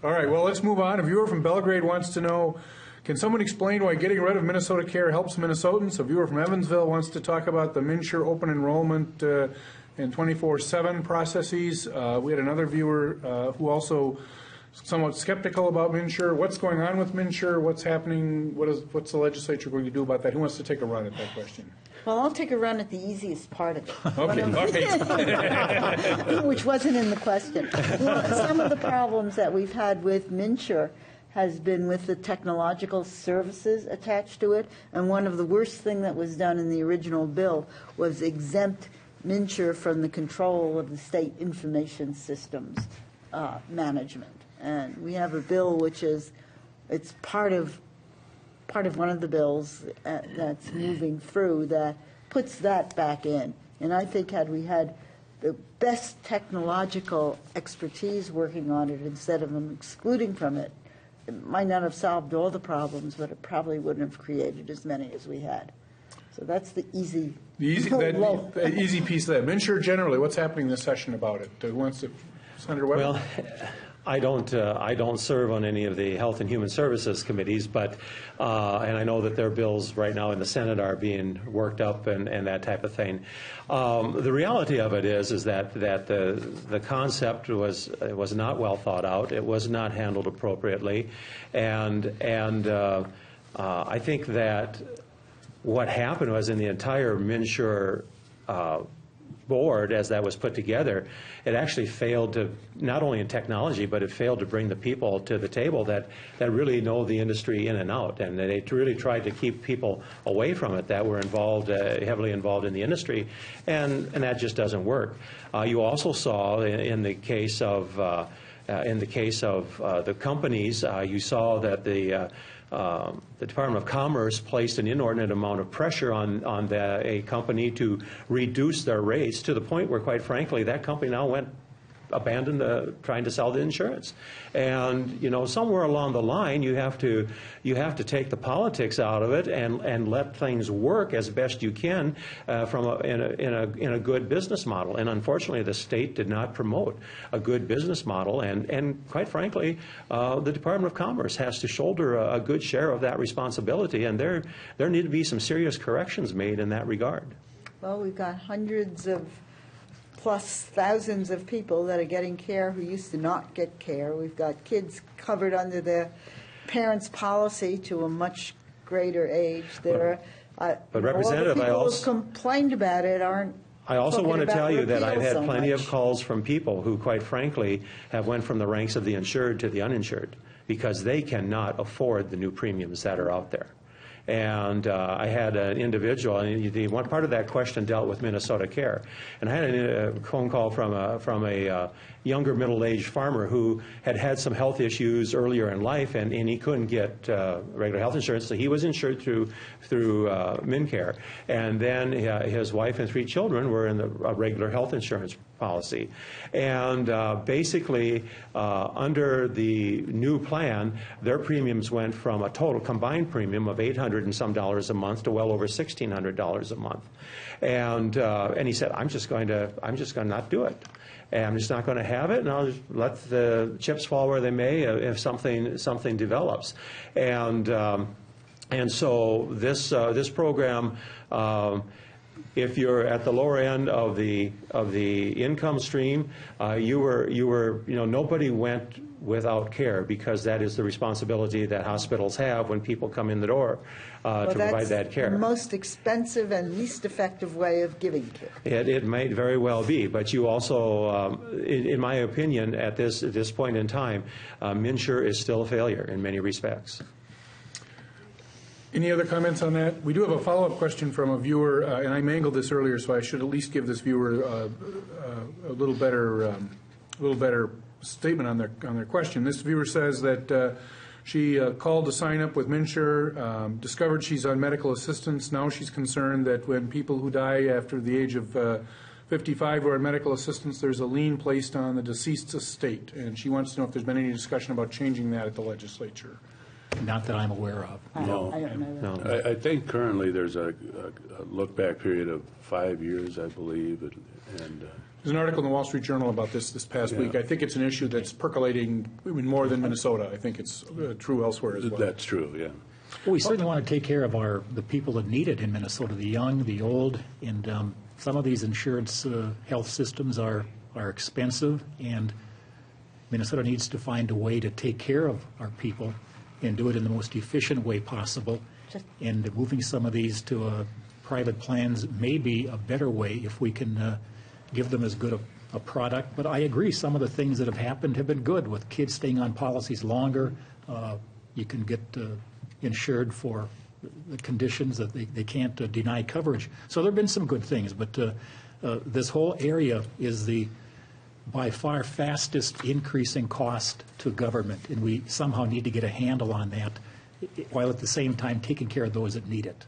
All right, well, let's move on. A viewer from Belgrade wants to know, can someone explain why getting rid of Minnesota Care helps Minnesotans? A viewer from Evansville wants to talk about the MNsure open enrollment and 24/7 processes. We had another viewer who also somewhat skeptical about MNsure. What's going on with MNsure? What's happening? What's the legislature going to do about that? Who wants to take a run at that question? Well, I'll take a run at the easiest part of it. Okay, Which wasn't in the question. Some of the problems that we've had with MNsure has been with the technological services attached to it, and one of the worst thing that was done in the original bill was exempt MNsure from the control of the state information systems management. And we have a bill which is, it's part of one of the bills that's moving through that puts that back in. And I think had we had the best technological expertise working on it instead of them excluding from it, it might not have solved all the problems, but it probably wouldn't have created as many as we had. So that's the easy easy piece of that. MNsure generally, what's happening this session about it? Senator Webb? Well, I don't serve on any of the Health and Human Services committees, but and I know that their bills right now in the Senate are being worked up and that type of thing. The reality of it is that the concept was not well thought out. It was not handled appropriately, and I think that what happened was in the entire MNsure board, as that was put together, it actually failed to, not only in technology, but it failed to bring the people to the table that really know the industry in and out. And they really tried to keep people away from it that were involved, heavily involved in the industry, and that just doesn't work. You also saw in the case of the companies, you saw that the Department of Commerce placed an inordinate amount of pressure on a company to reduce their rates to the point where, quite frankly, that company now abandoned trying to sell the insurance. And somewhere along the line, you have to take the politics out of it and let things work as best you can in a good business model. And unfortunately, the state did not promote a good business model. And quite frankly, the Department of Commerce has to shoulder a good share of that responsibility. And there need to be some serious corrections made in that regard. Well, we've got hundreds of plus thousands of people that are getting care who used to not get care. We've got kids covered under their parents' policy to a much greater age. There are but Representative, all the people who've complained about it aren't. I also want to tell you that I've had so plenty much. of calls from people who, quite frankly, have went from the ranks of the insured to the uninsured because they cannot afford the new premiums that are out there. And I had an individual, and the one part of that question dealt with Minnesota Care. And I had a phone call from a younger middle-aged farmer who had some health issues earlier in life, and he couldn't get regular health insurance, so he was insured through MNcare. And then his wife and 3 children were in a regular health insurance policy. And basically, under the new plan, their premiums went from a total combined premium of $800 and some dollars a month to well over $1,600 a month. And he said, I'm just going to not do it. And I'm just not going to have it, and I'll just let the chips fall where they may if something develops. And so this program, if you're at the lower end of the income stream, nobody went without care because that is the responsibility that hospitals have when people come in the door to provide that care. The most expensive and least effective way of giving care. It might very well be, but you also, in my opinion, at this point in time, MNsure is still a failure in many respects. Any other comments on that? We do have a follow-up question from a viewer, and I mangled this earlier, so I should at least give this viewer a little better statement on their question. This viewer says that she called to sign up with MNsure, discovered she's on medical assistance. Now she's concerned that when people who die after the age of 55 are on medical assistance, there's a lien placed on the deceased's estate, and she wants to know if there's been any discussion about changing that at the legislature. Not that I'm aware of. I don't know that. I think currently there's a look-back period of 5 years, I believe, and There's an article in the Wall Street Journal about this past week. I think it's an issue that's percolating even more than Minnesota. I think it's true elsewhere as well. That's true, yeah. Well, we certainly want to take care of the people that need it in Minnesota, the young, the old, and some of these insurance health systems are expensive, and Minnesota needs to find a way to take care of our people and do it in the most efficient way possible. And moving some of these to private plans may be a better way if we can give them as good a product. But I agree, some of the things that have happened have been good, with kids staying on policies longer. You can get insured for the conditions that they can't deny coverage. So there have been some good things, but this whole area is the by far fastest increasing cost to government, and we somehow need to get a handle on that while at the same time taking care of those that need it.